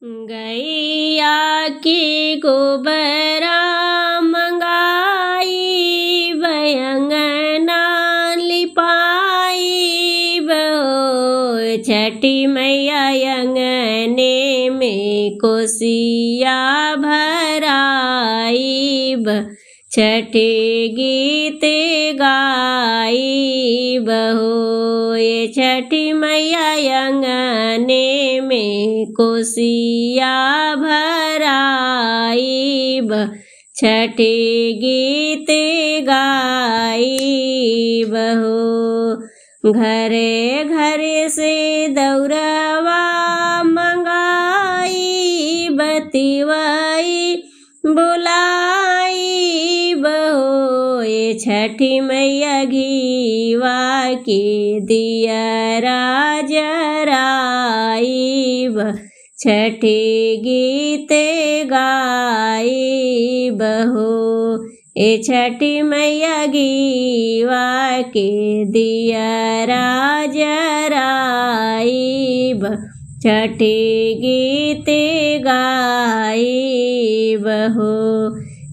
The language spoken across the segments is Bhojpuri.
गैया की गोबरा मंगाई बयंगना लिपाई बहो छठी मैया अंगने में कोसिया भराई छठी गीत गाई बहो ये छठी मैया अंगने में कोसिया भराई छठी गीत गाई बहो घरे घरे से दौरवा मंगाई बतिवाई बुलाई बहो ये छठी मैया घीवा के दियरा जराई छठी गीत गाई बहो ये छठी मैया घीवा के दियरा जराई छठी गीत गाई बहो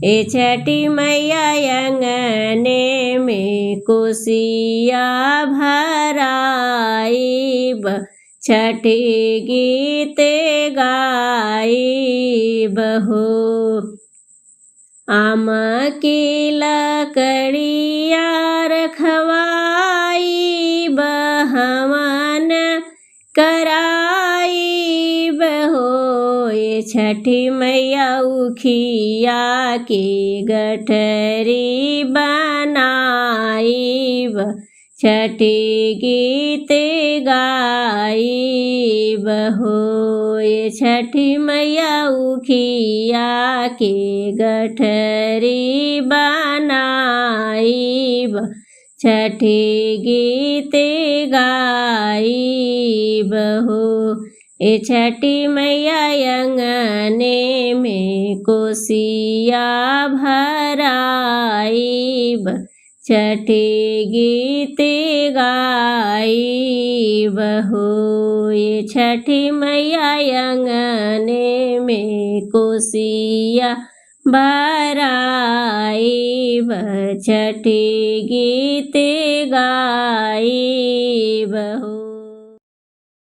ये छठी मैया अंगने में कोसिया भराई छठी गीत गाई बहो आम की लकड़िया रखवाई बहवन कराई बहो ये छठी मैया उखिया के गठरी बनाई छठी गीत गाई बहो ये छठी मैया उखिया के गठरी बनाई छठी गीत गाई बहो ये छठी मैया अंगने में कोसिया भराई छठी गीत गाई बहो ये छठी मैया अंगने में कोसिया भराई छठी गीत गाई बहो।